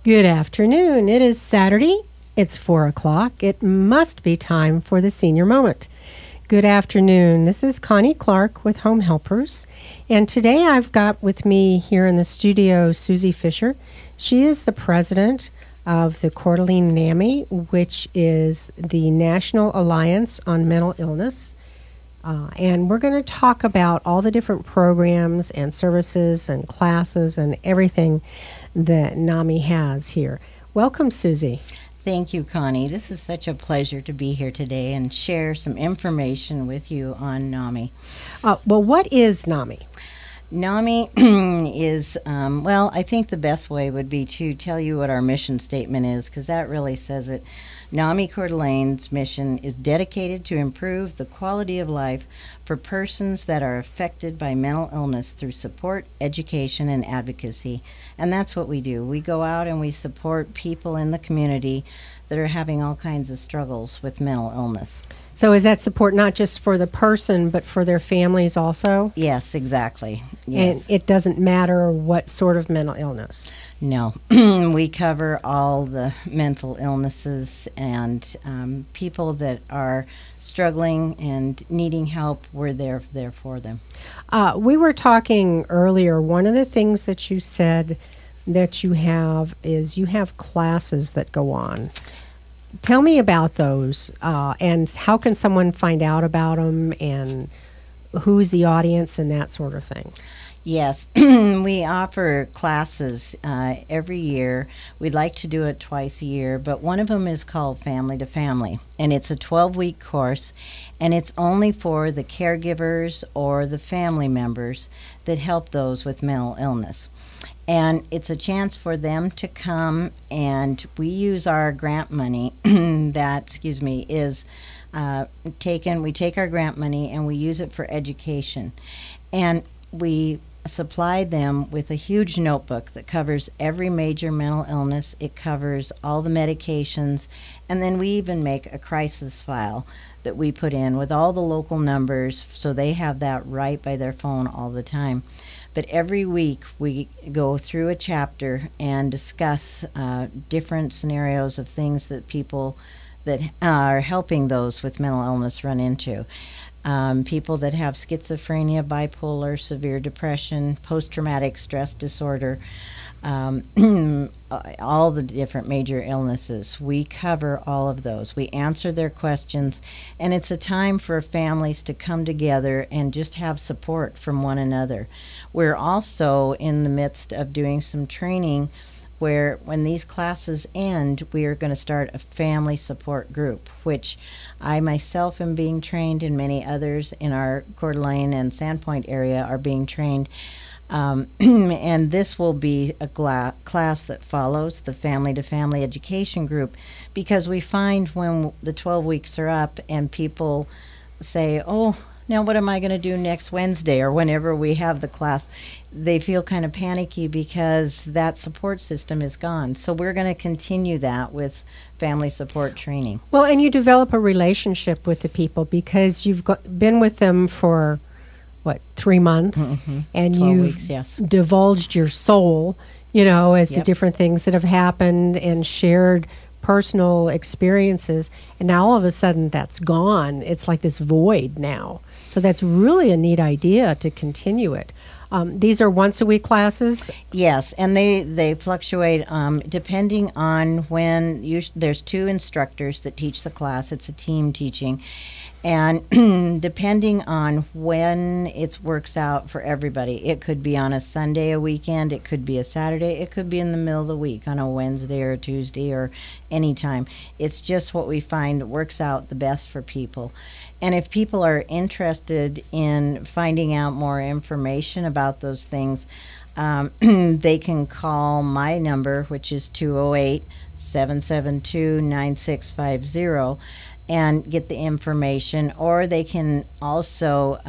Good afternoon. It is Saturday. It's 4 o'clock. It must be time for the senior moment. Good afternoon. This is Connie Clark with Home Helpers. And today I've got with me here in the studio Susie Fisher. She is the president of the Coeur d'Alene NAMI, which is the National Alliance on Mental Illness. And we're going to talk about all the different programs and services and classes and everything that NAMI has here. Welcome, Susie. Thank you, Connie. This is such a pleasure to be here today and share some information with you on NAMI. Well, what is NAMI? NAMI is, I think the best way would be to tell you what our mission statement is, because that really says it. NAMI Coeur d'Alene's mission is dedicated to improve the quality of life for persons that are affected by mental illness through support, education, and advocacy. And that's what we do. We go out and we support people in the community that are having all kinds of struggles with mental illness. So is that support not just for the person, but for their families also? Yes, exactly. Yes. And it doesn't matter what sort of mental illness? No. We cover all the mental illnesses and people that are struggling and needing help. We're there for them. We were talking earlier. One of the things that you said that you have is you have classes that go on. Tell me about those, and how can someone find out about them, and who's the audience and that sort of thing? Yes, we offer classes every year. We'd like to do it twice a year, but one of them is called Family to Family, and it's a 12-week course, and it's only for the caregivers or the family members that help those with mental illness. And it's a chance for them to come, and we use our grant money that, is taken. We take our grant money and we use it for education. And we supply them with a huge notebook that covers every major mental illness. It covers all the medications, and then we even make a crisis file that we put in with all the local numbers, so they have that right by their phone all the time. But every week we go through a chapter and discuss different scenarios of things that people that are helping those with mental illness run into. People that have schizophrenia, bipolar, severe depression, post-traumatic stress disorder, all the different major illnesses. We cover all of those. We answer their questions, and it's a time for families to come together and just have support from one another. We're also in the midst of doing some training where when these classes end, we are going to start a family support group, which I myself am being trained, and many others in our Coeur d'Alene and Sandpoint area are being trained. And this will be a class that follows the Family to Family education group, because we find when the 12 weeks are up and people say, oh, now what am I going to do next Wednesday, or whenever we have the class, they feel kind of panicky because that support system is gone. So we're going to continue that with family support training. Well, and you develop a relationship with the people because you've been with them for, 3 months, and you've weeks, yes. divulged your soul, as to Yep. different things that have happened and shared personal experiences. And now all of a sudden that's gone. It's like this void now. So that's really a neat idea to continue it. These are once-a-week classes? Yes, and they fluctuate depending on when there's 2 instructors that teach the class. It's a team teaching. And depending on when it works out for everybody, it could be on a Sunday, a weekend, it could be a Saturday, it could be in the middle of the week on a Wednesday or a Tuesday or any time. It's just what we find works out the best for people. And if people are interested in finding out more information about those things, they can call my number, which is 208-772-9650. And get the information, or they can also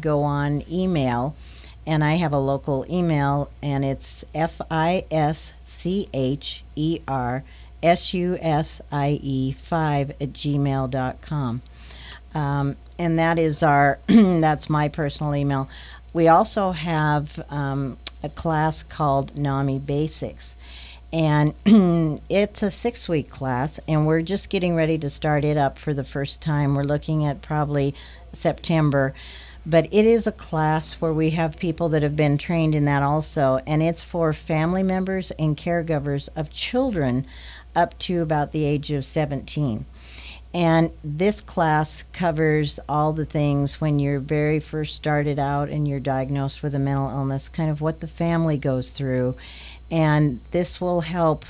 go on email, and I have a local email, and it's fischersusie5@gmail.com, and that is that's my personal email. We also have a class called NAMI Basics, And it's a 6-week class, and we're just getting ready to start it up for the first time. We're looking at probably September. But it is a class where we have people that have been trained in that also, and it's for family members and caregivers of children up to about the age of 17. And this class covers all the things when you're very first started out and you're diagnosed with a mental illness, kind of what the family goes through. And this will help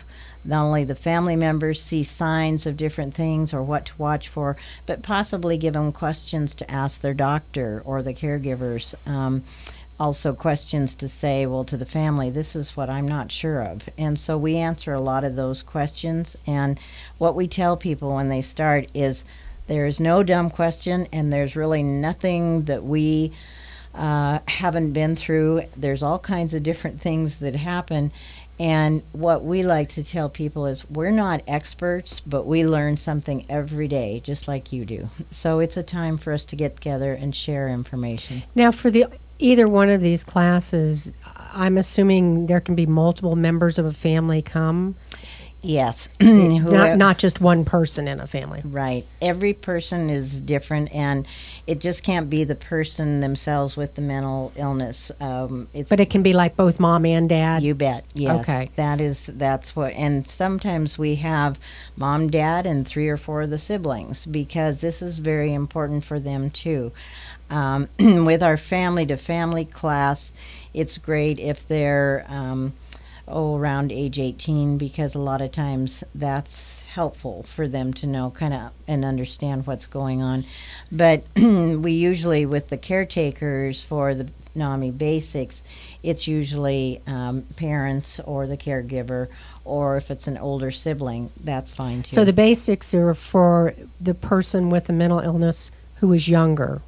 not only the family members see signs of different things or what to watch for, but possibly give them questions to ask their doctor or the caregivers. Also questions to say, well, to the family, this is what I'm not sure of. And so we answer a lot of those questions. And what we tell people when they start is there's no dumb question, and there's really nothing that we haven't been through. There's all kinds of different things that happen. And what we like to tell people is we're not experts, but we learn something every day, just like you do. So it's a time for us to get together and share information. Now, for either one of these classes, I'm assuming there can be multiple members of a family come? Yes. Not just one person in a family. Right. Every person is different, and it just can't be the person themselves with the mental illness. But it can be like both mom and dad? You bet. Yes. Okay. That's what, and sometimes we have mom, dad, and 3 or 4 of the siblings, because this is very important for them too. With our family-to-family class, it's great if they're around age 18, because a lot of times that's helpful for them to know kind of and understand what's going on. But we usually, with the caretakers for the NAMI basics, it's usually parents or the caregiver, or if it's an older sibling, that's fine too. So the basics are for the person with a mental illness who is younger.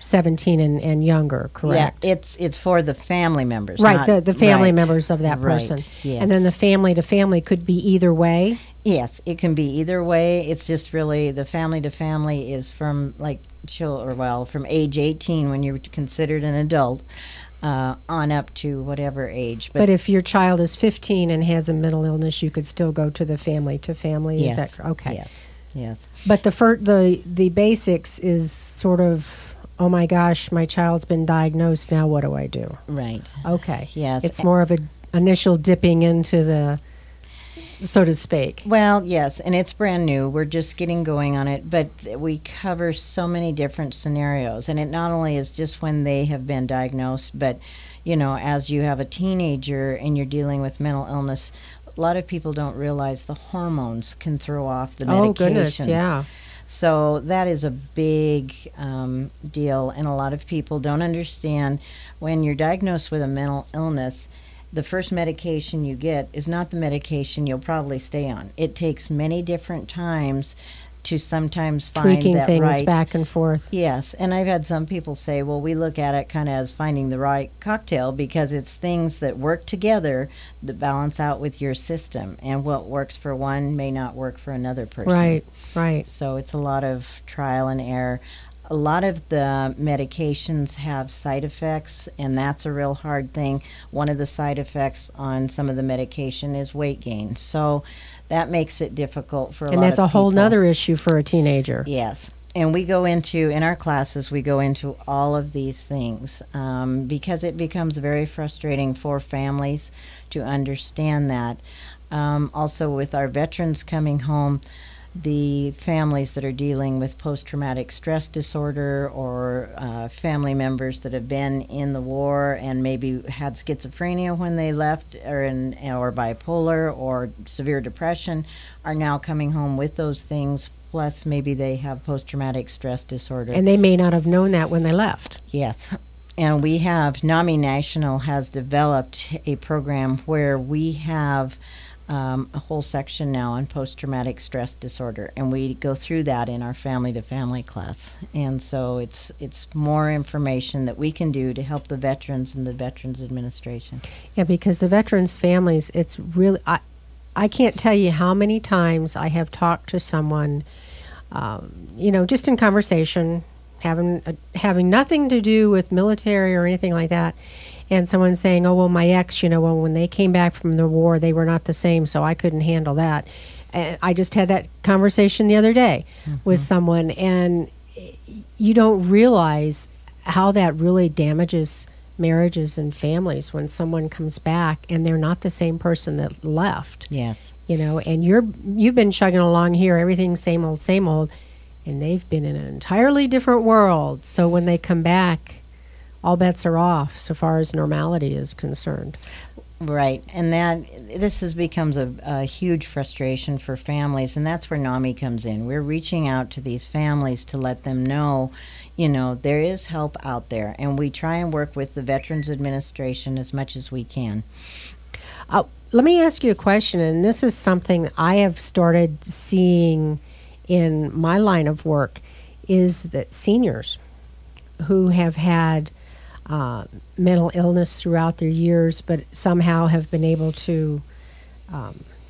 17 and younger, correct? Yeah, it's for the family members. Right, the family right, members of that right, person. Yes. And then the family-to-family could be either way? Yes, it can be either way. It's just really the family-to-family is from from age 18 when you're considered an adult on up to whatever age. But if your child is 15 and has a mental illness, you could still go to the family-to-family? Yes. Is that okay? Yes. But the basics is sort of, oh my gosh, my child's been diagnosed, now what do I do? Right. Okay. Yes. It's more of an initial dipping into the, so to speak. Well, yes, and it's brand new. We're just getting going on it, but we cover so many different scenarios. And it not only is just when they have been diagnosed, but, as you have a teenager and you're dealing with mental illness, a lot of people don't realize the hormones can throw off the medications. Oh, goodness, yeah. So that is a big deal, and a lot of people don't understand when you're diagnosed with a mental illness, the first medication you get is not the medication you'll probably stay on. It takes many different times to sometimes find tweaking that things right. back and forth. Yes, and I've had some people say, well, we look at it kind of as finding the right cocktail, because it's things that work together that balance out with your system, and what works for one may not work for another person. Right. So it's a lot of trial and error. A lot of the medications have side effects, and that's a real hard thing. One of the side effects on some of the medication is weight gain. So that makes it difficult for a lot of people. And that's a whole nother issue for a teenager. Yes. And we go into, in our classes, we go into all of these things because it becomes very frustrating for families to understand that. Also, with our veterans coming home, the families that are dealing with post-traumatic stress disorder, or family members that have been in the war and maybe had schizophrenia when they left, or bipolar or severe depression, are now coming home with those things, plus maybe they have post-traumatic stress disorder. And they may not have known that when they left. Yes. And we have, NAMI National has developed a program where we have a whole section now on post-traumatic stress disorder, and we go through that in our family-to-family class. And so it's more information that we can do to help the veterans and the Veterans Administration. Yeah, because the veterans' families, it's really, I can't tell you how many times I have talked to someone, just in conversation, having nothing to do with military or anything like that, and someone saying, oh, well, my ex, well, when they came back from the war, they were not the same, so I couldn't handle that. And I just had that conversation the other day with someone, and you don't realize how that really damages marriages and families when someone comes back and they're not the same person that left. Yes. And you've been chugging along here, everything's same old, and they've been in an entirely different world. So when they come back, all bets are off so far as normality is concerned. Right, and becomes a huge frustration for families, and that's where NAMI comes in. We're reaching out to these families to let them know, there is help out there, and we try and work with the Veterans Administration as much as we can. Let me ask you a question, and this is something I have started seeing in my line of work, is that seniors who have had mental illness throughout their years, but somehow have been able to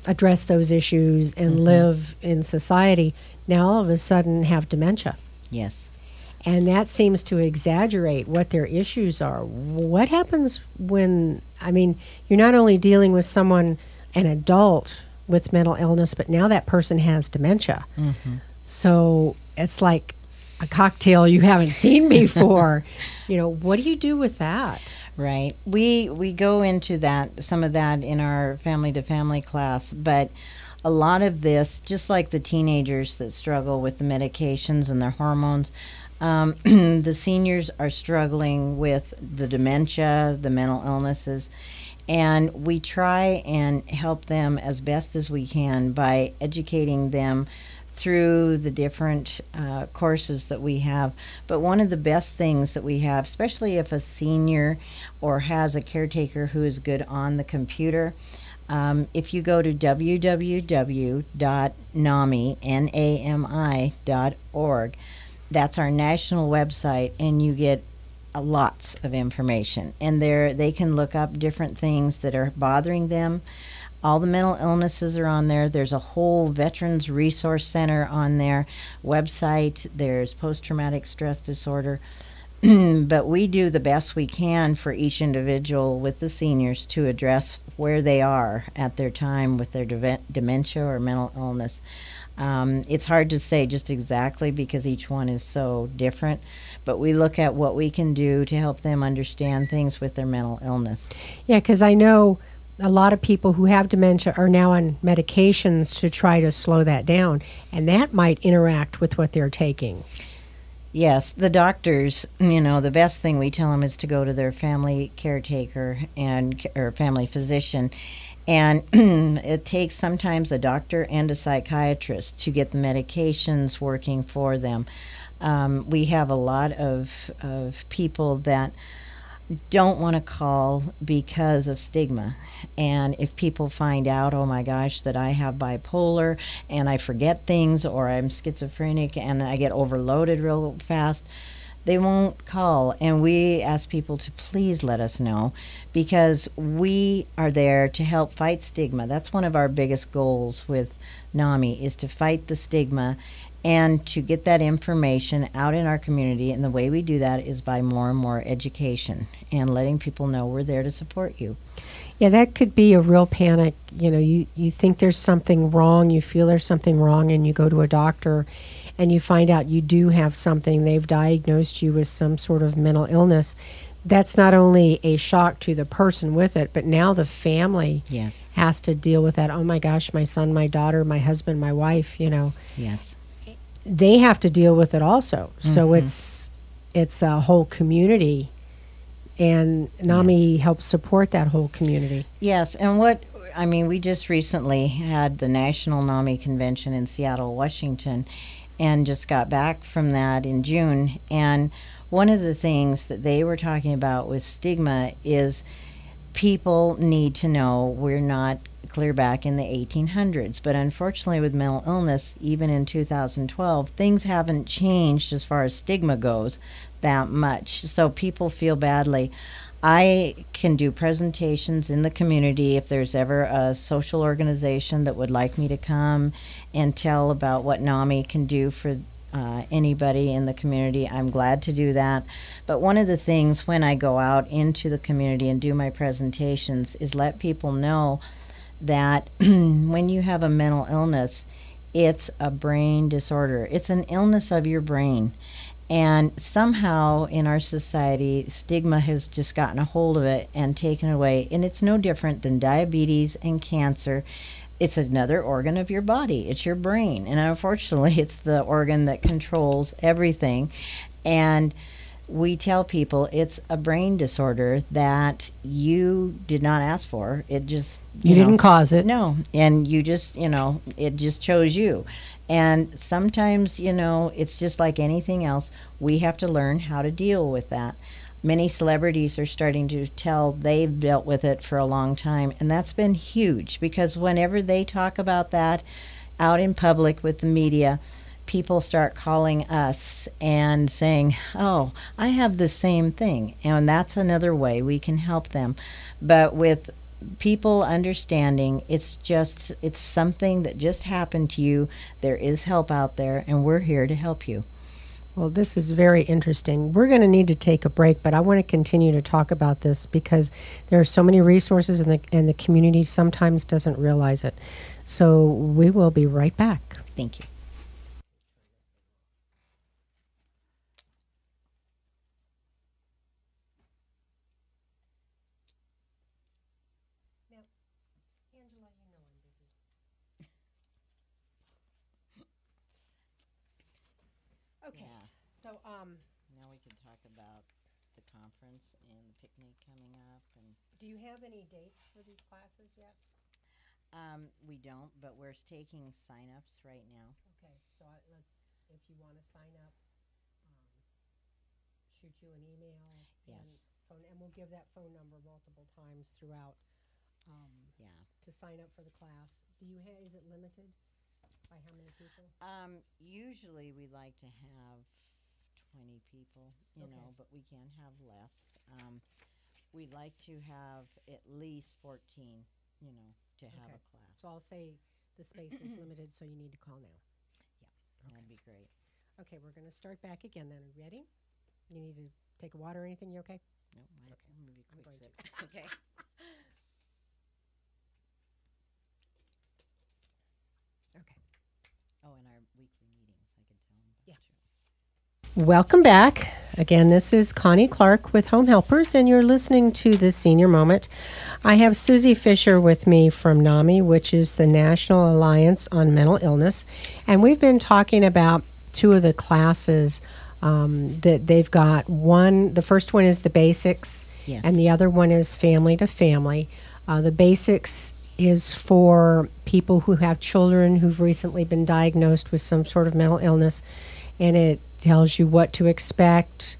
address those issues and live in society, now all of a sudden have dementia. Yes. And that seems to exaggerate what their issues are. What happens when, you're not only dealing with someone, an adult with mental illness, but now that person has dementia. So it's like a cocktail you haven't seen before. What do you do with that? Right. We go into some of that in our family to family class, but a lot of this, just like the teenagers that struggle with the medications and their hormones, the seniors are struggling with the dementia, the mental illnesses, and we try and help them as best as we can by educating them through the different courses that we have. But one of the best things that we have, especially if a senior or has a caretaker who is good on the computer, if you go to www.nami.org, that's our national website, and you get lots of information. And there they can look up different things that are bothering them. All the mental illnesses are on there. There's a whole Veterans Resource Center on their website. There's post-traumatic stress disorder. But we do the best we can for each individual with the seniors to address where they are at their time with their dementia or mental illness. It's hard to say just exactly because each one is so different, but we look at what we can do to help them understand things with their mental illness. Yeah, because I know a lot of people who have dementia are now on medications to try to slow that down, and that might interact with what they're taking. Yes, the doctors, the best thing we tell them is to go to their family caretaker or family physician. And it takes sometimes a doctor and a psychiatrist to get the medications working for them. We have a lot of people that don't want to call because of stigma. And if people find out, oh my gosh, that I have bipolar and I forget things, or I'm schizophrenic and I get overloaded real fast, they won't call. And we ask people to please let us know, because we are there to help fight stigma. That's one of our biggest goals with NAMI, is to fight the stigma and to get that information out in our community. And the way we do that is by more and more education and letting people know we're there to support you. Yeah, that could be a real panic. You think there's something wrong, you feel there's something wrong, and you go to a doctor and you find out you do have something. They've diagnosed you with some sort of mental illness. That's not only a shock to the person with it, but now the family has to deal with that. Oh my gosh, my son, my daughter, my husband, my wife, Yes. They have to deal with it also. So it's a whole community, and NAMI helps support that whole community. Yes, and we just recently had the National NAMI Convention in Seattle, Washington, and just got back from that in June. And one of the things that they were talking about with stigma is people need to know we're not clear back in the 1800s. But unfortunately with mental illness, even in 2012, things haven't changed as far as stigma goes that much. So people feel badly. I can do presentations in the community if there's ever a social organization that would like me to come and tell about what NAMI can do for anybody in the community, I'm glad to do that. But one of the things when I go out into the community and do my presentations is let people know that when you have a mental illness, it's a brain disorder. It's an illness of your brain. And somehow in our society, stigma has just gotten a hold of it and taken it away. And it's no different than diabetes and cancer. It's another organ of your body. It's your brain. And unfortunately, it's the organ that controls everything. And we tell people it's a brain disorder that you did not ask for. It just... You didn't cause it. No. And you just, it just chose you. And sometimes, it's just like anything else. We have to learn how to deal with that. Many celebrities are starting to tell they've dealt with it for a long time. And that's been huge because whenever they talk about that out in public with the media, people start calling us and saying, oh, I have the same thing. And that's another way we can help them. But with people understanding it's something that just happened to you, there is help out there, and we're here to help you. Well, this is very interesting. We're going to need to take a break, but I want to continue to talk about this because there are so many resources and the community sometimes doesn't realize it. So we will be right back. Thank you. Okay. Yeah. So, Now we can talk about the conference and the picnic coming up. And do you have any dates for these classes yet? we don't, but we're taking sign-ups right now. Okay. So if you want to sign up, shoot you an email. Yes. And we'll give that phone number multiple times throughout. Yeah. To sign up for the class. Is it limited by how many people? Usually we like to have 20 people, you know, but we can have less. We'd like to have at least 14, to have a class. So I'll say the space is limited, so you need to call now. Yeah, that'd be great. Okay, we're going to start back again then. Are you ready? You need to take a water or anything? You okay? No, I'm going to be quick going sip. Okay. Okay. Oh, and our weekly meetings, I can tell them about. Yeah. Welcome back. Again, this is Connie Clark with Home Helpers, and you're listening to the Senior Moment. I have Susie Fisher with me from NAMI, which is the National Alliance on Mental Illness, and we've been talking about two of the classes that they've got. The first one is the basics, Yes. and the other one is family to family. The basics is for people who have children who've recently been diagnosed with some sort of mental illness, and it tells you what to expect,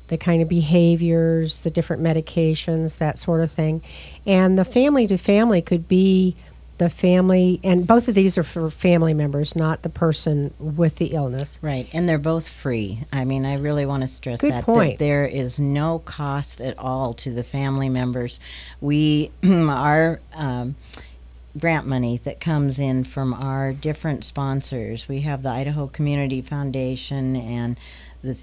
the kind of behaviors, the different medications, that sort of thing. And the family to family could be the family, and both of these are for family members, not the person with the illness. Right, and they're both free. I mean, I really want to stress Good point. that there is no cost at all to the family members. We our grant money that comes in from our different sponsors. We have the Idaho Community Foundation and the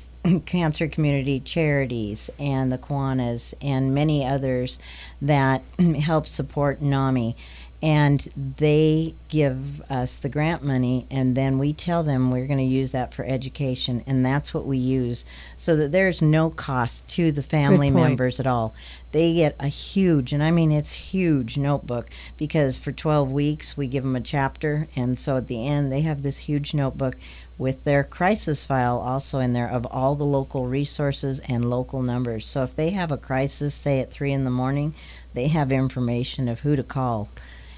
Cancer Community Charities and the Kiwanis and many others that help support NAMI. And they give us the grant money, and then we tell them we're going to use that for education, and that's what we use, so that there's no cost to the family members at all. They get a huge, and I mean it's huge, notebook, because for 12 weeks we give them a chapter, and so at the end they have this huge notebook with their crisis file also in there of all the local resources and local numbers. So if they have a crisis, say at 3 in the morning, they have information of who to call.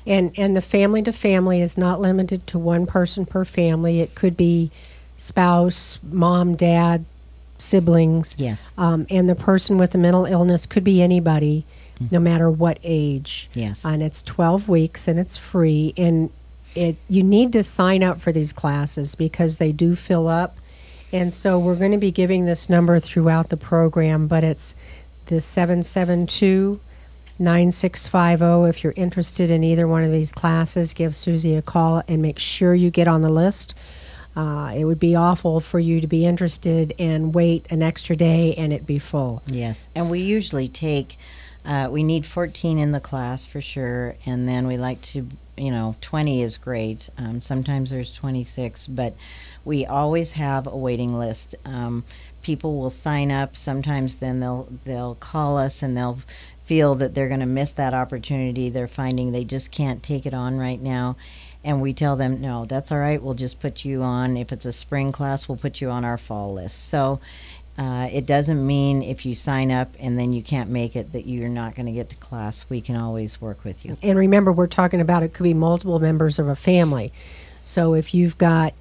And the family to family is not limited to one person per family. It could be spouse, mom, dad, siblings. Yes. And the person with the mental illness could be anybody, no matter what age. Yes. And it's 12 weeks and it's free. And you need to sign up for these classes because they do fill up. And so we're going to be giving this number throughout the program, but it's the 772-9650. If you're interested in either one of these classes, give Susie a call and make sure you get on the list. It would be awful for you to be interested and wait an extra day and it be full. Yes, and we usually take, we need 14 in the class for sure, and then we like to, 20 is great. Sometimes there's 26, but we always have a waiting list. People will sign up. Sometimes then they'll call us and they'll feel that they're going to miss that opportunity. They're finding they just can't take it on right now. And we tell them, no, that's all right. We'll just put you on. If it's a spring class, we'll put you on our fall list. So it doesn't mean if you sign up and then you can't make it that you're not going to get to class. We can always work with you. And remember, we're talking about it could be multiple members of a family. So if you've got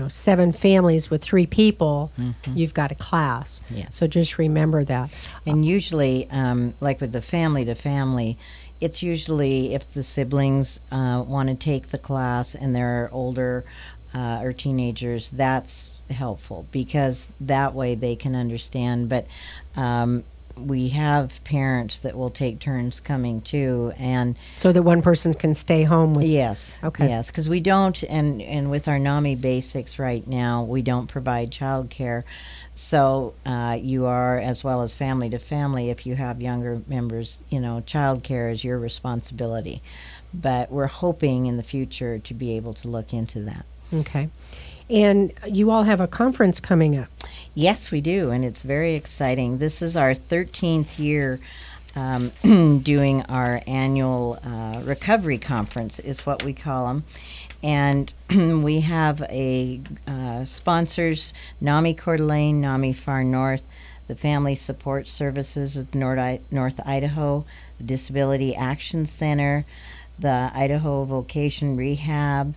7 families with 3 people, you've got a class. Yes. So just remember that. And usually, like with the family to family, it's usually if the siblings want to take the class and they're older or teenagers, that's helpful because that way they can understand. But we have parents that will take turns coming too, and so that one person can stay home with. Yes. Okay. Yes, because we don't, and with our NAMI basics right now, we don't provide child care. So you are, as well as family to family, if you have younger members, child care is your responsibility. But we're hoping in the future to be able to look into that. Okay. And you all have a conference coming up. Yes, we do, and it's very exciting. This is our 13th year doing our annual recovery conference, is what we call them. And we have a sponsors, NAMI Coeur d'Alene, NAMI Far North, the Family Support Services of North Idaho, the Disability Action Center, the Idaho Vocation Rehab,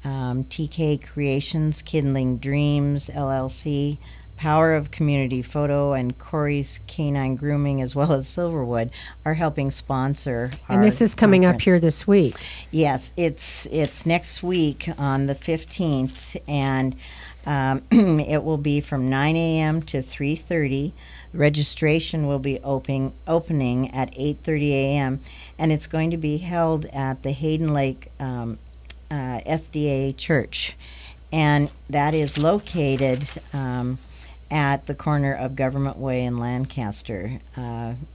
TK Creations, Kindling Dreams, LLC, Power of Community Photo, and Corey's Canine Grooming, as well as Silverwood, are helping sponsor our And this is coming conference. up here this week. Yes, it's next week on the 15th, and it will be from 9 a.m. to 3:30. Registration will be opening at 8:30 a.m., and it's going to be held at the Hayden Lake SDA Church, and that is located at the corner of Government Way in Lancaster.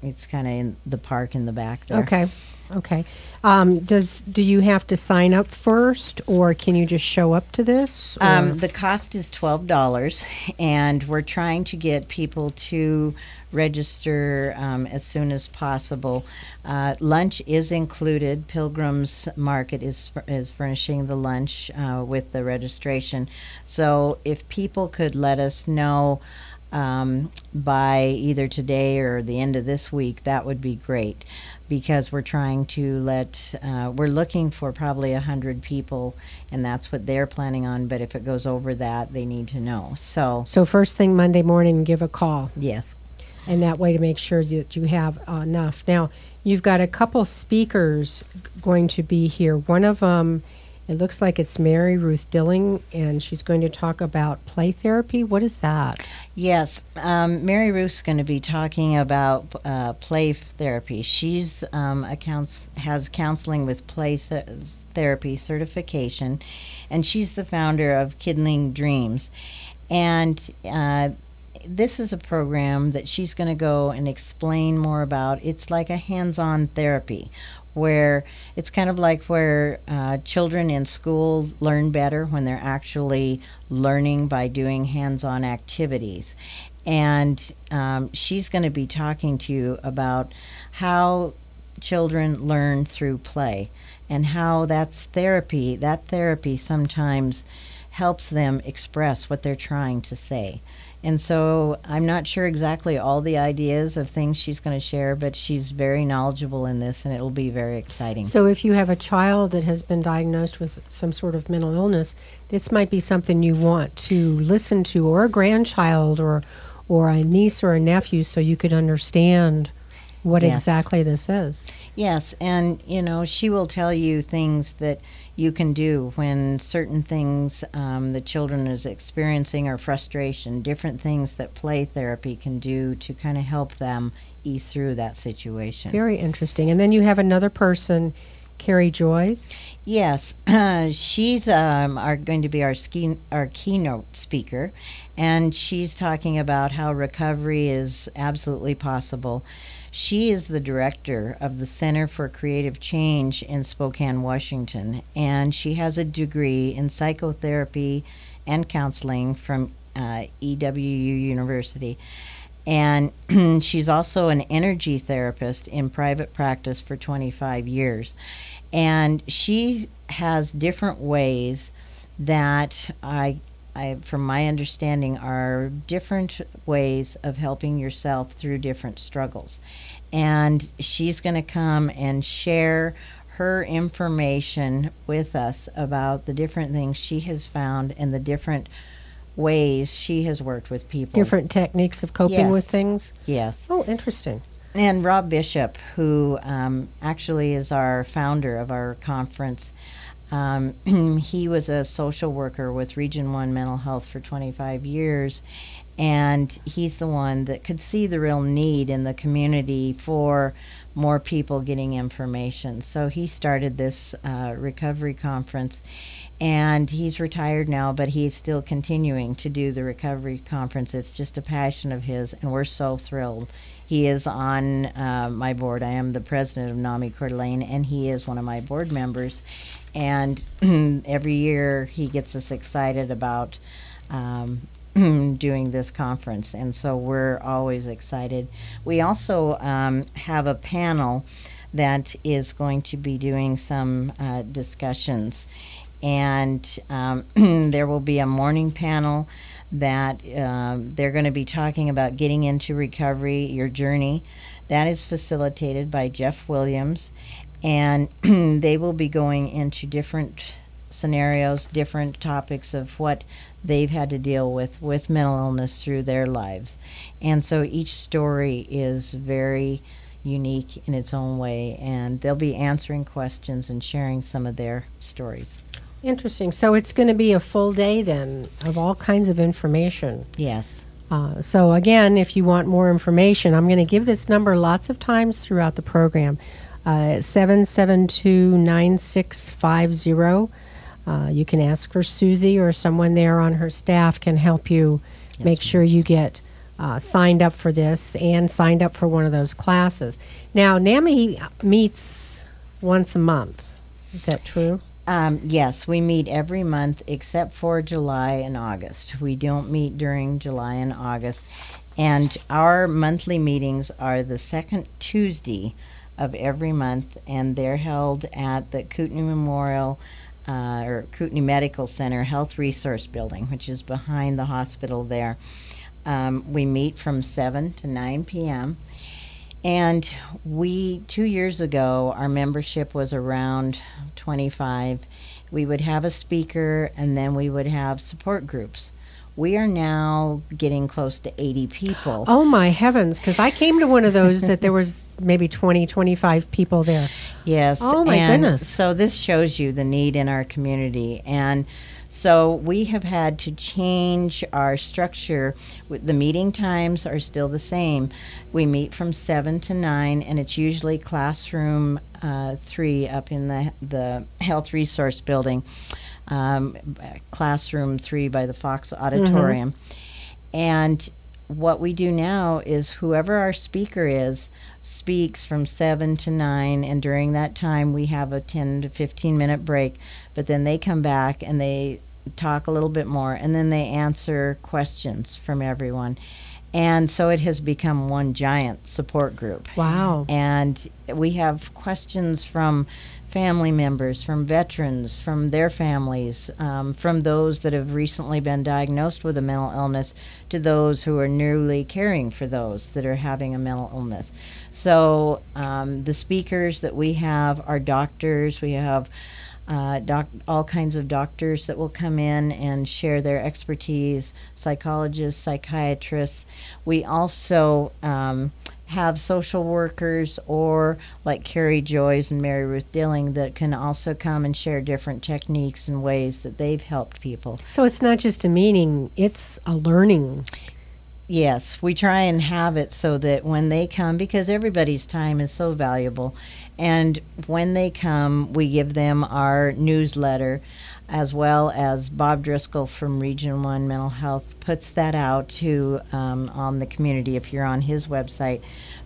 It's kind of in the park in the back there. Okay. Do you have to sign up first, or can you just show up to this? The cost is $12, and we're trying to get people to register as soon as possible. Lunch is included. Pilgrim's Market is furnishing the lunch with the registration. So if people could let us know by either today or the end of this week, that would be great, because we're trying to we're looking for probably 100 people, and that's what they're planning on, but if it goes over that, they need to know. So first thing Monday morning, give a call. Yes. And that way to make sure that you have enough. Now, you've got a couple speakers going to be here. One of them, it looks like it's Mary Ruth Dilling, and she's going to talk about play therapy. What is that? Yes, Mary Ruth's going to be talking about play therapy. She's has counseling with play therapy certification, and she's the founder of Kindling Dreams. And this is a program that she's going to go and explain more about. It's like a hands-on therapy, where it's kind of like where children in school learn better when they're actually learning by doing hands-on activities. And she's going to be talking to you about how children learn through play, and how that's therapy. That therapy sometimes helps them express what they're trying to say. And so I'm not sure exactly all the ideas of things she's going to share, but she's very knowledgeable in this, and it will be very exciting. So if you have a child that has been diagnosed with some sort of mental illness, this might be something you want to listen to, or a grandchild, or a niece or a nephew, so you could understand what exactly this is. Yes, and she will tell you things that you can do when certain things the children is experiencing, or frustration, different things that play therapy can do to kind of help them ease through that situation. Very interesting. And then you have another person Carrie Joyce? Yes, she's going to be our keynote speaker, and she's talking about how recovery is absolutely possible. She is the director of the Center for Creative Change in Spokane, Washington, and she has a degree in psychotherapy and counseling from EWU University. And she's also an energy therapist in private practice for 25 years. And she has different ways that from my understanding, are different ways of helping yourself through different struggles. And she's going to come and share her information with us about the different things she has found and the different ways she has worked with people. Different techniques of coping with things? Yes. Oh, interesting. And Rob Bishop, who actually is our founder of our conference, he was a social worker with Region 1 Mental Health for 25 years, and he's the one that could see the real need in the community for more people getting information. So he started this recovery conference, and he's retired now, but he's still continuing to do the recovery conference. It's just a passion of his, and we're so thrilled. He is on my board. I am the president of NAMI Coeur d'Alene, and he is one of my board members. And every year he gets us excited about doing this conference, and so we're always excited. We also have a panel that is going to be doing some discussions, and there will be a morning panel that they're going to be talking about getting into recovery, your journey. That is facilitated by Jeff Williams, and they will be going into different scenarios, different topics of what they've had to deal with mental illness through their lives. And so each story is very unique in its own way, and they'll be answering questions and sharing some of their stories. Interesting. So it's going to be a full day then of all kinds of information. Yes. So again, if you want more information, I'm going to give this number lots of times throughout the program. 772-9650. You can ask for Susie, or someone there on her staff can help you make sure you get signed up for this and signed up for one of those classes. Now, NAMI meets once a month. Is that true? Yes, we meet every month except for July and August. We don't meet during July and August. And our monthly meetings are the second Tuesday of every month, and they're held at the Kootenai Memorial or Kootenai Medical Center Health Resource Building, which is behind the hospital there. We meet from 7 to 9 p.m. And 2 years ago, our membership was around 25. We would have a speaker, and then we would have support groups. We are now getting close to 80 people. Oh, my heavens, because I came to one of those that there was maybe 20, 25 people there. Yes. Oh, my goodness. So this shows you the need in our community. And so we have had to change our structure. The meeting times are still the same. We meet from 7 to 9, and it's usually classroom 3 up in the Health Resource Building. Classroom 3 by the Fox Auditorium. And what we do now is whoever our speaker is speaks from 7 to 9, and during that time we have a 10 to 15 minute break, but then they come back and they talk a little bit more, and then they answer questions from everyone. And so it has become one giant support group. Wow. And we have questions from family members, from veterans, from their families, from those that have recently been diagnosed with a mental illness, to those who are newly caring for those that are having a mental illness. So the speakers that we have are doctors. We have all kinds of doctors that will come in and share their expertise, psychologists, psychiatrists. We also have social workers, or like Carrie Joyce and Mary Ruth Dilling, that can also come and share different techniques and ways that they've helped people. So it's not just a meeting, it's a learning Yes, we try and have it so that when they come, because everybody's time is so valuable, and when they come, we give them our newsletter, as well as Bob Driscoll from Region 1 Mental Health puts that out to on the community if you're on his website.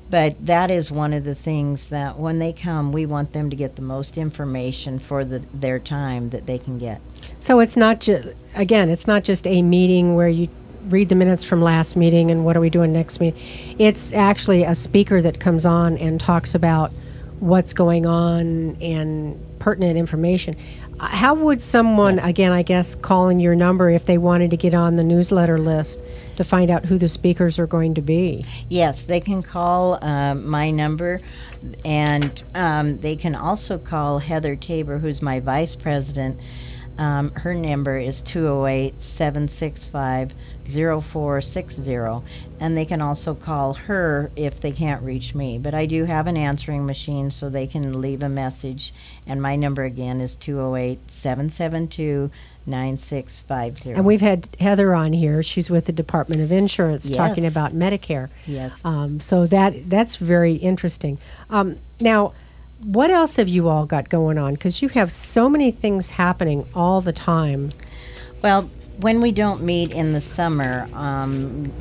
But that is one of the things that when they come, we want them to get the most information for their time that they can get. So it's not again, it's not just a meeting where you read the minutes from last meeting and what are we doing next meeting. It's actually a speaker that comes on and talks about what's going on and pertinent information. How would someone, Yes. again, I guess, calling your number if they wanted to get on the newsletter list to find out who the speakers are going to be? Yes, they can call my number, and they can also call Heather Tabor, who's my vice president. Her number is 208-765-0460, and they can also call her if they can't reach me. But I do have an answering machine, so they can leave a message, and my number again is 208-772-9650. And we've had Heather on here. She's with the Department of Insurance talking Yes. about Medicare. Yes. So that's very interesting. Now, what else have you all got going on? Because you have so many things happening all the time. Well, when we don't meet in the summer,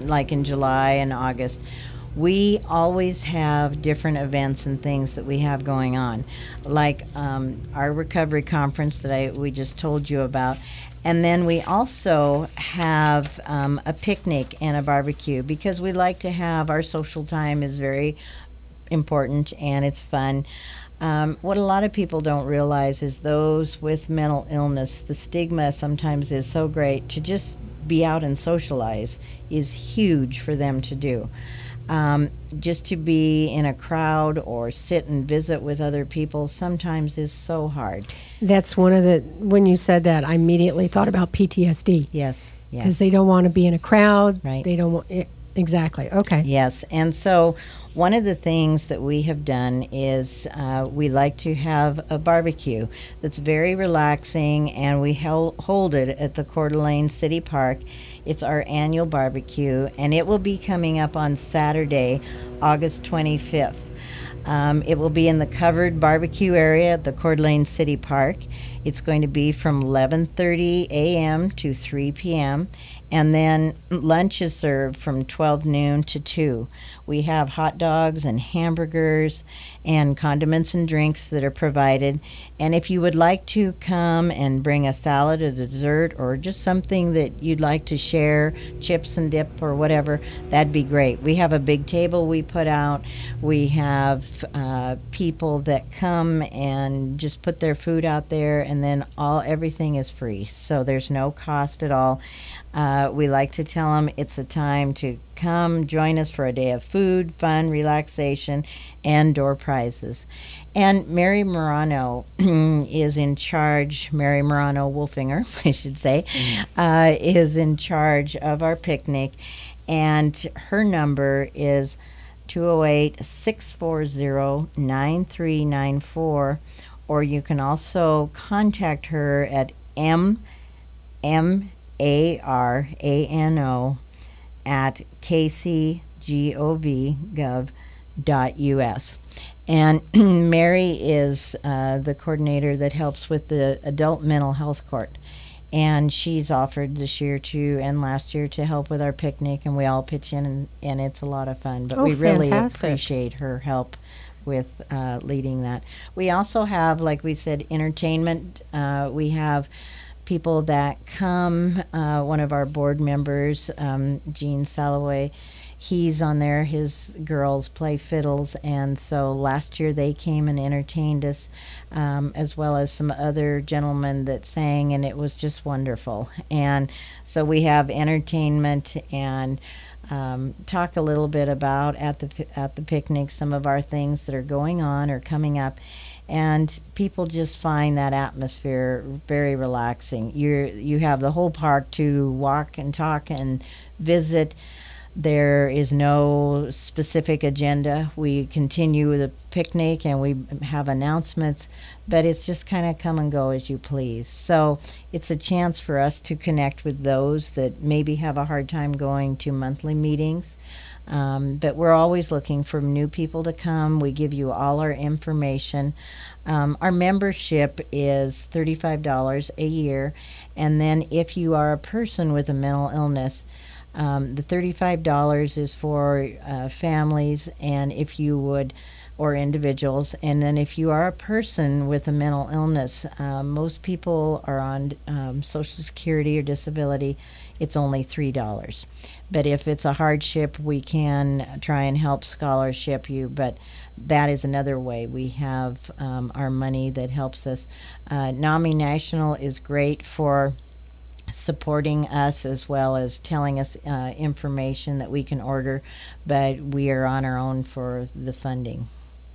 like in July and August, we always have different events and things that we have going on, like our recovery conference that we just told you about. And then we also have a picnic and a barbecue, because we like to have our social time is very important and it's fun. What a lot of people don't realize is those with mental illness, the stigma sometimes is so great. To just be out and socialize is huge for them to do. Just to be in a crowd or sit and visit with other people sometimes is so hard. That's one of the, when you said that, I immediately thought about PTSD. Yes, yes. Because they don't want to be in a crowd. Right. They don't want, exactly. Okay. Yes, and so one of the things that we have done is we like to have a barbecue that's very relaxing, and we hold it at the Coeur d'Alene City Park. It's our annual barbecue, and it will be coming up on Saturday, August 25th. It will be in the covered barbecue area at the Coeur d'Alene City Park. It's going to be from 11:30 a.m. to 3 p.m., and then lunch is served from 12 noon to 2. We have hot dogs and hamburgers and condiments and drinks that are provided. And if you would like to come and bring a salad, a dessert, or just something that you'd like to share, chips and dip or whatever, that'd be great. We have a big table we put out. We have people that come and just put their food out there, and then everything is free. So there's no cost at all. We like to tell them it's a time to come join us for a day of food, fun, relaxation, and door prizes. And Mary Morano is in charge, Mary Morano Wolfinger, I should say, is in charge of our picnic. And her number is 208-640-9394, or you can also contact her at marano@kcgov.us. And Mary is the coordinator that helps with the adult mental health court. And she's offered this year and last year to help with our picnic, and we all pitch in, and it's a lot of fun. But we really appreciate her help with leading that. We also have, like we said, entertainment. We have people that come. One of our board members, Gene Salloway, he's on there. His girls play fiddles, and so last year they came and entertained us, as well as some other gentlemen that sang, and it was just wonderful. And so we have entertainment and talk a little bit about at the picnic some of our things that are going on or coming up. And people just find that atmosphere very relaxing. You have the whole park to walk and talk and visit. There is no specific agenda. We continue the picnic and we have announcements, but it's just kind of come and go as you please. So it's a chance for us to connect with those that maybe have a hard time going to monthly meetings. But we're always looking for new people to come. We give you all our information. Our membership is $35 a year. And then if you are a person with a mental illness, the $35 is for families, and if you would, or individuals. And then if you are a person with a mental illness, most people are on Social Security or disability, it's only $3. But if it's a hardship, we can try and help scholarship you, but that is another way. We have our money that helps us. NAMI National is great for supporting us as well as telling us information that we can order, but we are on our own for the funding.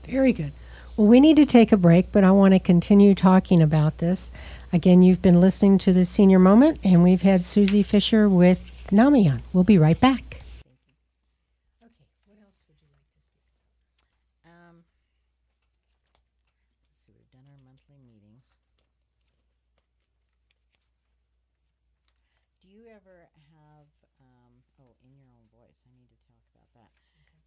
Very good. Well, we need to take a break, but I want to continue talking about this. Again, you've been listening to the Senior Moment, and we've had Susie Fisher with NAMI on. We'll be right back. Okay, what else would you like to speak about? So we've done our monthly meetings. Do you ever have, in your own voice, I need to talk about that. Okay.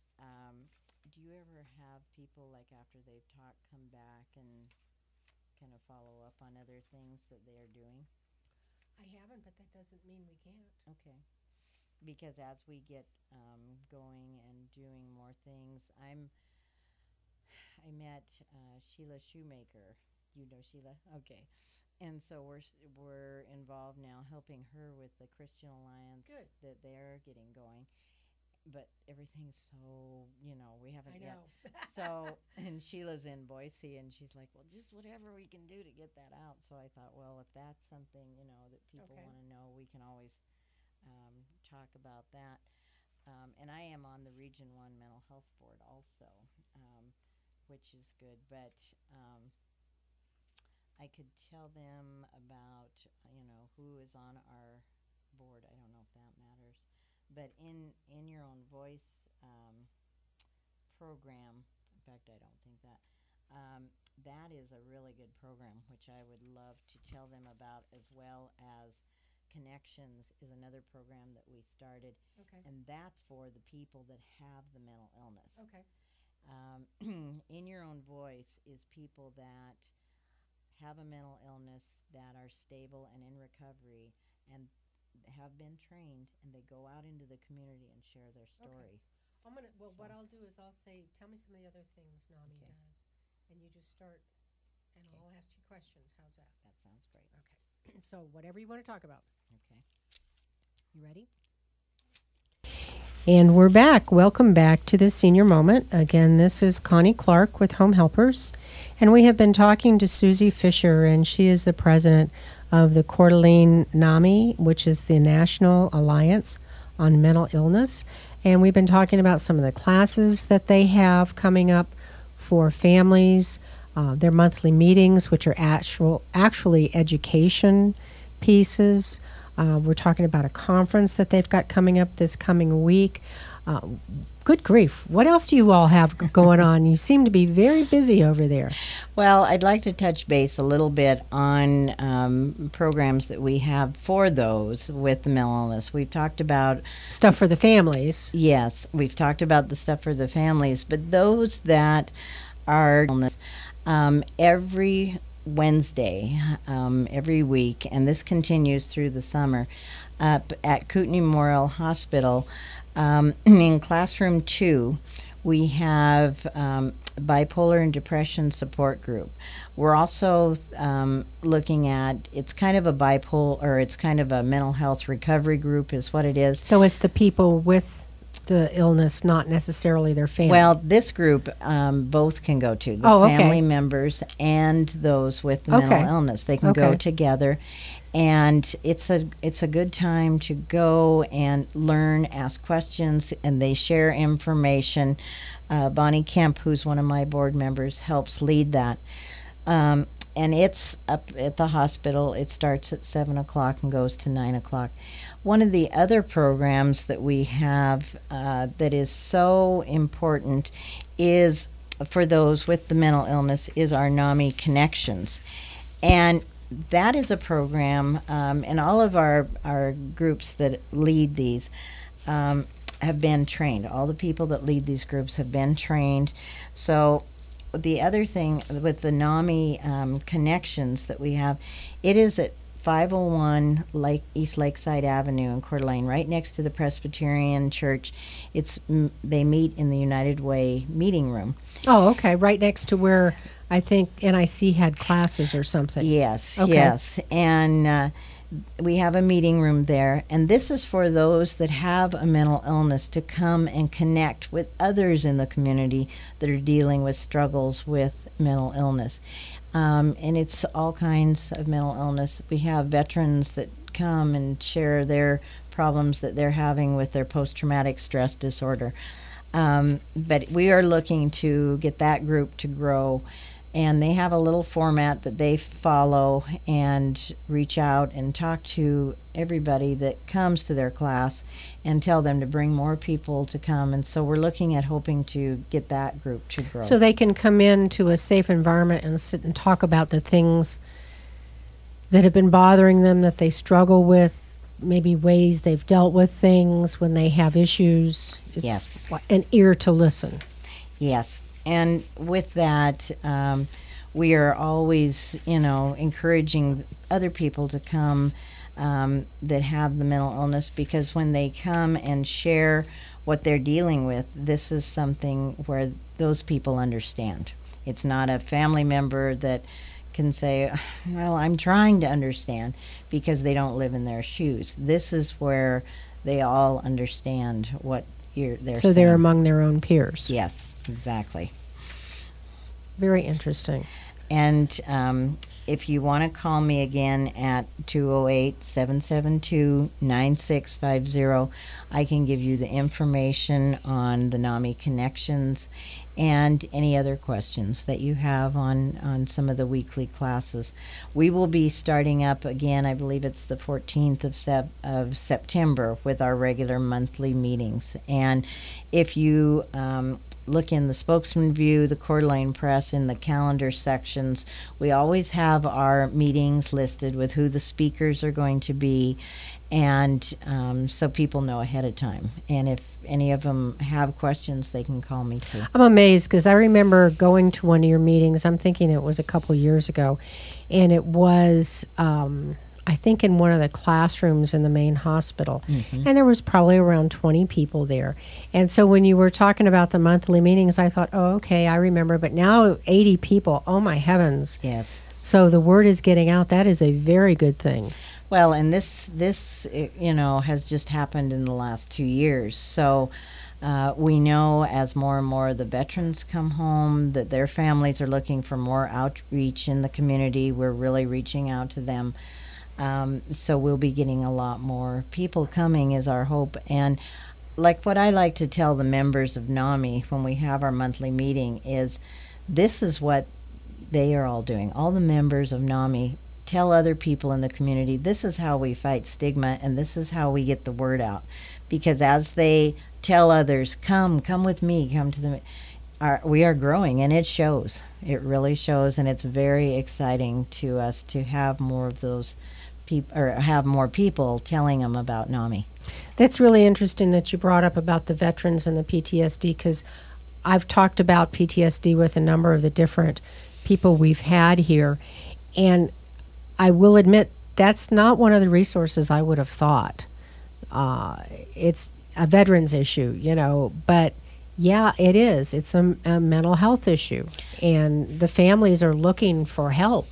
Do you ever have people, like after they've talked, come back and kind of follow up on other things that they are doing? I haven't, but that doesn't mean we can't. Okay. Because as we get going and doing more things, I met Sheila Shoemaker. You know Sheila? Okay. And so we're involved now helping her with the Christian Alliance. Good. That they're getting going. But everything's so, we haven't yet. So, and Sheila's in Boise, and she's like, well, just whatever we can do to get that out. So I thought, well, if that's something, that people want to know, we can always talk about that. And I am on the Region 1 Mental Health Board also, which is good. But I could tell them about, who is on our board. I don't know if that matters. But in your own voice program, in fact, I don't think that, that is a really good program, which I would love to tell them about, as well as Connections is another program that we started. Okay. And that's for the people that have the mental illness. Okay. In your own voice is people that have a mental illness that are stable and in recovery and have been trained, and they go out into the community and share their story. Okay. What I'll do is I'll say, tell me some of the other things NAMI does, and you just start, and I'll ask you questions. How's that? That sounds great. Okay. So whatever you want to talk about. Okay. You ready? And we're back. Welcome back to the Senior Moment. Again, this is Connie Clark with Home Helpers, and we have been talking to Susie Fisher, and she is the president of the Coeur d'Alene NAMI, which is the National Alliance on Mental Illness. And we've been talking about some of the classes that they have coming up for families, their monthly meetings, which are actually education pieces. We're talking about a conference that they've got coming up this coming week. Good grief. What else do you all have going on? You seem to be very busy over there. Well, I'd like to touch base a little bit on programs that we have for those with the mental illness. We've talked about stuff for the families. Yes, we've talked about the stuff for the families, but those that are illness, every Wednesday, every week, and this continues through the summer, up at Kootenai Memorial Hospital, in Classroom 2, we have bipolar and depression support group. We're also looking at, it's kind of a bipolar, or it's kind of a mental health recovery group is what it is. So it's the people with the illness, not necessarily their family. Well, this group both can go to, the family members and those with the mental illness. They can go together. And it's a good time to go and learn, ask questions, and they share information. Bonnie Kemp, who's one of my board members, helps lead that. and it's up at the hospital. It starts at 7 o'clock and goes to 9 o'clock. One of the other programs that we have that is so important is for those with the mental illness is our NAMI Connections. And that is a program, and all of our groups that lead these have been trained. All the people that lead these groups have been trained. So the other thing with the NAMI Connections that we have, it is at 501 East Lakeside Avenue in Coeur d'Alene, right next to the Presbyterian Church. They meet in the United Way meeting room. Oh, okay, right next to where I think NIC had classes or something. Yes, okay. Yes, and we have a meeting room there, and this is for those that have a mental illness to come and connect with others in the community that are dealing with struggles with mental illness. And it's all kinds of mental illness. We have veterans that come and share their problems that they're having with their post-traumatic stress disorder. But we are looking to get that group to grow, and they have a little format that they follow and reach out and talk to everybody that comes to their class and tell them to bring more people to come. And so we're looking at hoping to get that group to grow. So they can come into a safe environment and sit and talk about the things that have been bothering them, that they struggle with, maybe ways they've dealt with things when they have issues. It's yes. An ear to listen. Yes. And with that, we are always, encouraging other people to come that have the mental illness, because when they come and share what they're dealing with, this is something where those people understand. It's not a family member that can say, well, I'm trying to understand, because they don't live in their shoes. This is where they all understand what they're saying. So they're among their own peers. Yes, exactly. Very interesting. And if you want to call me again at 208-772-9650, I can give you the information on the NAMI Connections and any other questions that you have on some of the weekly classes. We will be starting up again, I believe it's the 14th of September, with our regular monthly meetings. And if you look in the Spokesman View, the Coeur d'Alene Press, in the calendar sections, we always have our meetings listed with who the speakers are going to be, and so people know ahead of time. And if any of them have questions, they can call me too. I'm amazed, because I remember going to one of your meetings. I'm thinking it was a couple years ago, and it was I think in one of the classrooms in the main hospital. Mm-hmm. And there was probably around 20 people there. And so when you were talking about the monthly meetings, I thought, oh, okay, I remember. But now 80 people, oh my heavens. Yes. So the word is getting out. That is a very good thing. Well, and this has just happened in the last 2 years. So we know as more and more of the veterans come home that their families are looking for more outreach in the community. We're really reaching out to them. So we'll be getting a lot more people coming, is our hope. And like what I like to tell the members of NAMI when we have our monthly meeting is, this is what they are all doing. All the members of NAMI tell other people in the community, this is how we fight stigma, and this is how we get the word out. Because as they tell others, come with me, come to the, we are growing, and it shows. It really shows, and it's very exciting to us to have more of those people, or have more people telling them about NAMI. That's really interesting that you brought up about the veterans and the PTSD, because I've talked about PTSD with a number of the different people we've had here, and I will admit that's not one of the resources I would have thought. It's a veterans issue, but yeah, it is. It's a mental health issue, and the families are looking for help.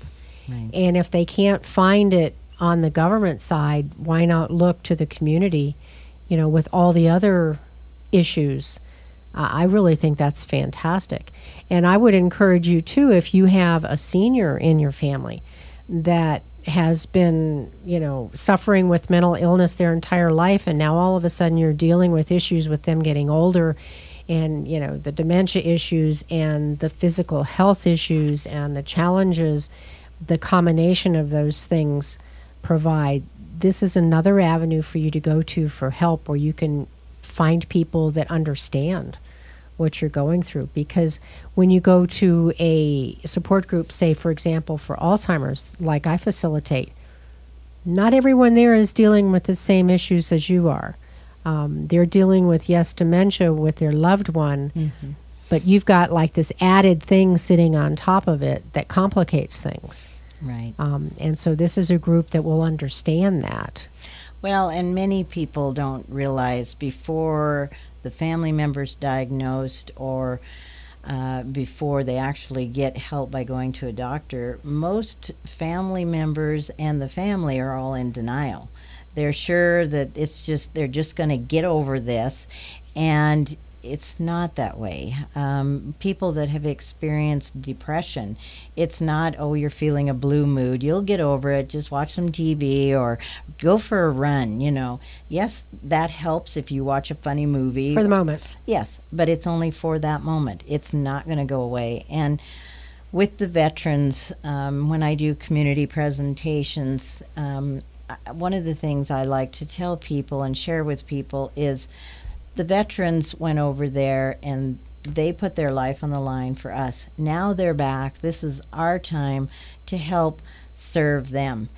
Right. And if they can't find it on the government side, why not look to the community, with all the other issues? I really think that's fantastic. And I would encourage you, too, if you have a senior in your family that has been, suffering with mental illness their entire life, and now all of a sudden you're dealing with issues with them getting older, and, the dementia issues and the physical health issues and the challenges, the combination of those things provide, this is another avenue for you to go to for help, where you can find people that understand what you're going through. Because when you go to a support group, say, for example, for Alzheimer's, like I facilitate, not everyone there is dealing with the same issues as you are. They're dealing with, yes, dementia with their loved one, but you've got like this added thing sitting on top of it that complicates things. Right. And so this is a group that will understand that. Well, and many people don't realize before the family member's diagnosed, or before they actually get help by going to a doctor, most family members and the family are all in denial. They're sure that they're just going to get over this, and it's not that way. People that have experienced depression, it's not, oh, you're feeling a blue mood, you'll get over it, just watch some TV or go for a run, you know. Yes, that helps if you watch a funny movie. For the moment. Yes, but it's only for that moment. It's not going to go away. And with the veterans, when I do community presentations, one of the things I like to tell people and share with people is the veterans went over there and they put their life on the line for us. Now they're back. This is our time to help serve them.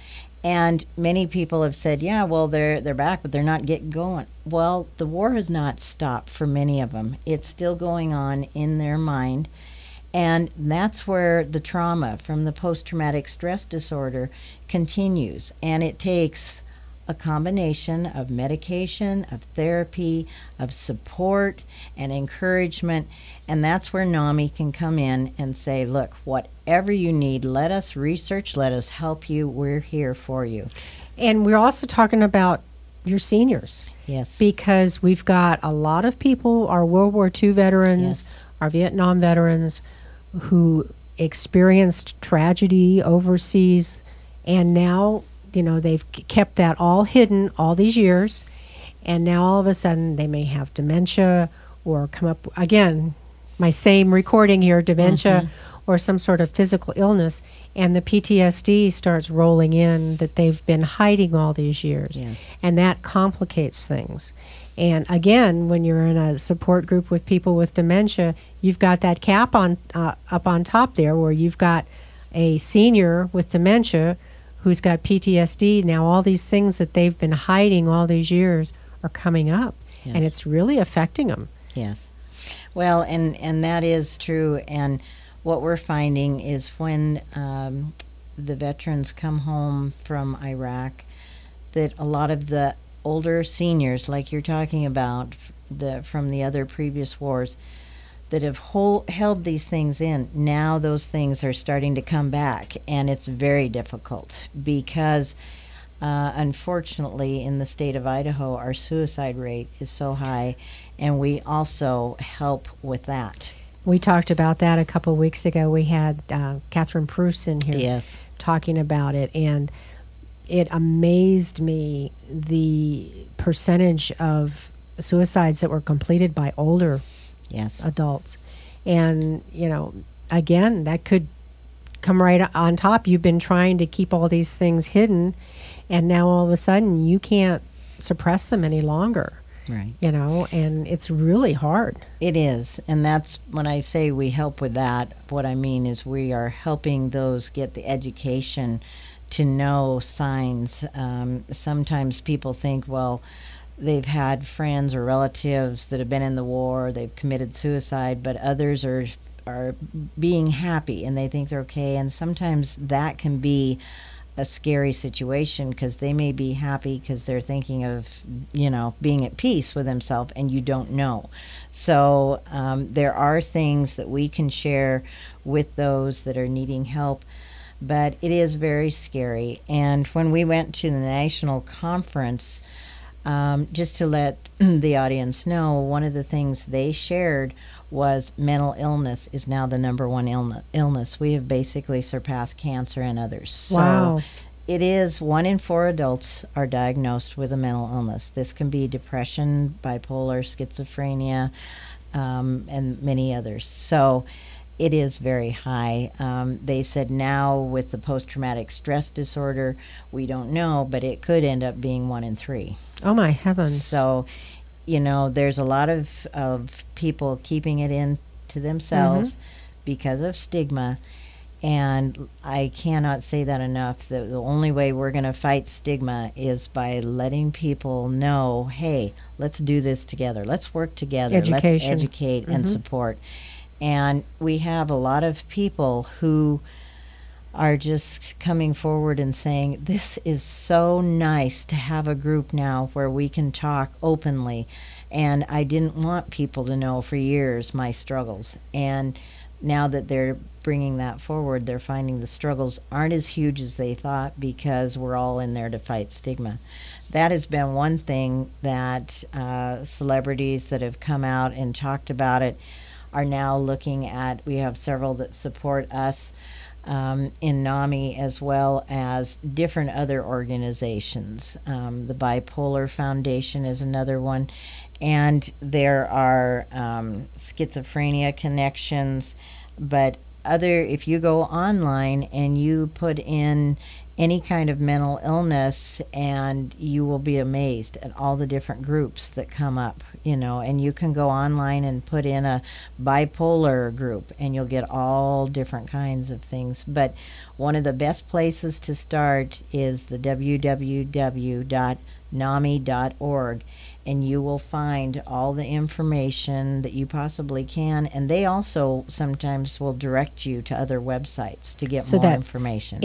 And many people have said, yeah, well, they're back, but they're not getting going. Well, the war has not stopped for many of them. It's still going on in their mind. And that's where the trauma from the post-traumatic stress disorder continues. And it takes a combination of medication, of therapy, of support and encouragement. And that's where NAMI can come in and say, look, whatever you need, let us research, let us help you. We're here for you. And we're also talking about your seniors. Yes. Because we've got a lot of people, our World War II veterans, Yes. our Vietnam veterans, who experienced tragedy overseas, and now, you know, they've kept that all hidden all these years, and now all of a sudden they may have dementia or come up, again, my same recording here, dementia or some sort of physical illness, and the PTSD starts rolling in that they've been hiding all these years. Yes. And that complicates things. And again, when you're in a support group with people with dementia, you've got that cap on up on top there, where you've got a senior with dementia who's got PTSD. Now all these things that they've been hiding all these years are coming up, and it's really affecting them. Yes. Well, and that is true. And what we're finding is when the veterans come home from Iraq, that a lot of the older seniors, like you're talking about, from the other previous wars, that have held these things in, now those things are starting to come back, and it's very difficult because unfortunately in the state of Idaho our suicide rate is so high, and we also help with that. We talked about that a couple of weeks ago. We had Catherine Pruce in here Yes. talking about it, and it amazed me the percentage of suicides that were completed by older Yes. adults. And, you know, again, that could come right on top. You've been trying to keep all these things hidden, and now all of a sudden you can't suppress them any longer. Right. You know, and it's really hard. It is, and that's when I say we help with that, what I mean is we are helping those get the education to know signs. Sometimes people think, well, they've had friends or relatives that have been in the war, they've committed suicide, but others are being happy and they think they're okay, and sometimes that can be a scary situation because they may be happy because they're thinking of, you know, being at peace with themselves, and you don't know. So there are things that we can share with those that are needing help, but it is very scary. And when we went to the national conference, just to let the audience know, one of the things they shared was mental illness is now the number one illness. We have basically surpassed cancer and others. Wow. So it is 1 in 4 adults are diagnosed with a mental illness. This can be depression, bipolar, schizophrenia, and many others. So It is very high. They said now with the post-traumatic stress disorder, we don't know, but it could end up being 1 in 3. Oh, my heavens. So, there's a lot of people keeping it in to themselves because of stigma. And I cannot say that enough. The only way we're going to fight stigma is by letting people know, hey, let's do this together. Let's work together. Education. Let's educate and support. And we have a lot of people who are just coming forward and saying, this is so nice to have a group now where we can talk openly. And I didn't want people to know for years my struggles. And now that they're bringing that forward, they're finding the struggles aren't as huge as they thought because we're all in there to fight stigma. That has been one thing that celebrities that have come out and talked about it are now looking at. We have several that support us in NAMI, as well as different other organizations. The Bipolar Foundation is another one. And there are schizophrenia connections. But if you go online and you put in any kind of mental illness, and you will be amazed at all the different groups that come up, and you can go online and put in a bipolar group and you'll get all different kinds of things. But one of the best places to start is the www.nami.org, and you will find all the information that you possibly can. And they also sometimes will direct you to other websites to get more information.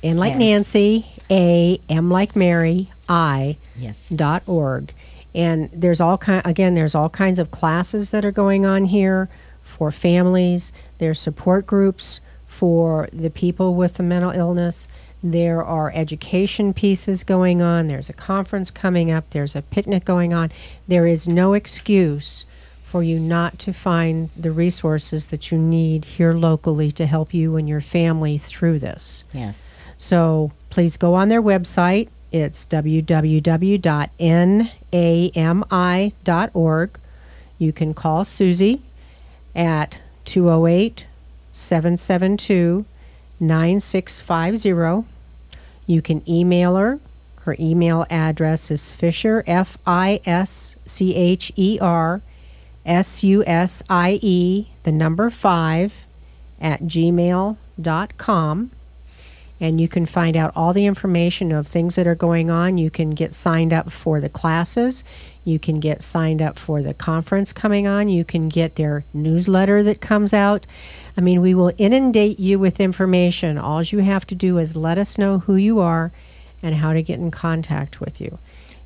N like Nancy, M like Mary, I. Yes. .org. And there's all kinds of classes that are going on here for families. There's support groups for the people with the mental illness. There are education pieces going on. There's a conference coming up. There's a picnic going on. There is no excuse for you not to find the resources that you need here locally to help you and your family through this. Yes. So please go on their website. It's www.nami.org. You can call Susie at 208-772-9650. You can email her. Her email address is Fisher, FISCHER, SUSIE, 5, @gmail.com. And you can find out all the information of things that are going on. You can get signed up for the classes. You can get signed up for the conference coming on. You can get their newsletter that comes out. I mean, we will inundate you with information. All you have to do is let us know who you are and how to get in contact with you.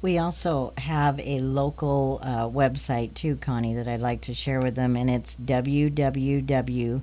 We also have a local website too, Connie, that I'd like to share with them, and it's www.N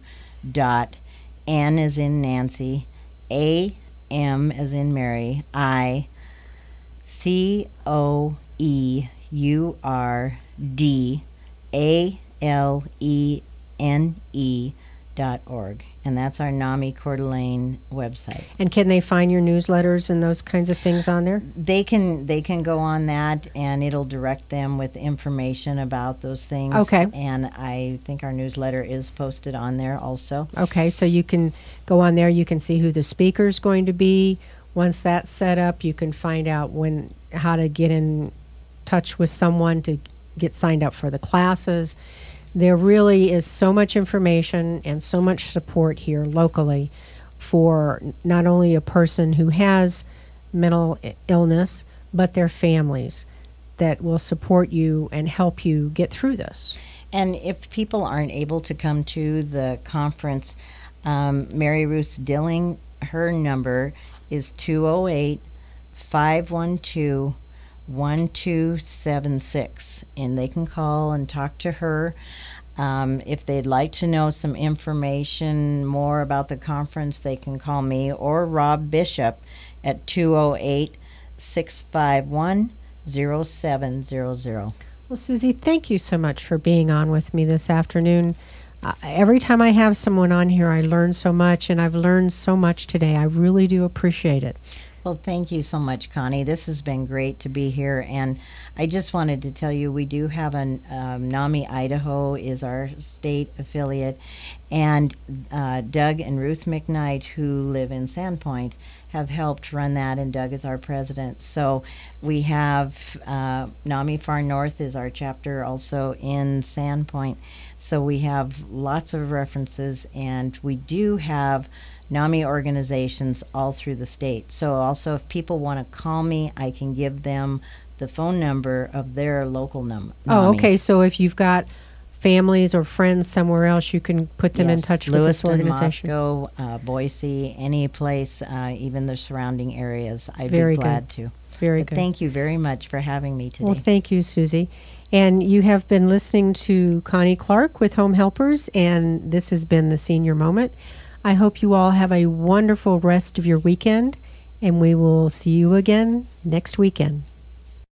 as in Nancy, A-M as in Mary, COEURDALENE.org. And that's our NAMI Coeur d'Alene website. And can they find your newsletters and those kinds of things on there? They can go on that, and it'll direct them with information about those things. Okay. And I think our newsletter is posted on there also. Okay, so you can go on there. You can see who the speaker's going to be. Once that's set up, you can find out how to get in touch with someone to get signed up for the classes. There really is so much information and so much support here locally for not only a person who has mental illness, but their families that will support you and help you get through this. And if people aren't able to come to the conference, Mary Ruth Dilling, her number is 208-512-1276, and they can call and talk to her. If they'd like to know some information more about the conference, they can call me or Rob Bishop at 208-651-0700. Well, Susie, thank you so much for being on with me this afternoon. Every time I have someone on here, I learn so much, and I've learned so much today. I really do appreciate it. Well, thank you so much, Connie. This has been great to be here. And I just wanted to tell you we do have an NAMI Idaho is our state affiliate. And Doug and Ruth McKnight, who live in Sandpoint, have helped run that. And Doug is our president. So we have NAMI Far North is our chapter also in Sandpoint. So we have lots of references. And we do have NAMI organizations all through the state. So also if people want to call me, I can give them the phone number of their local NAMI. Oh, okay. So if you've got families or friends somewhere else, you can put them in touch with this organization. Moscow, Boise, any place, even the surrounding areas. I'd Very be glad good. to. Very But good. thank you very much for having me today. Well, thank you, Susie. And you have been listening to Connie Clark with Home Helpers, and this has been the Senior Moment. I hope you all have a wonderful rest of your weekend, and we will see you again next weekend.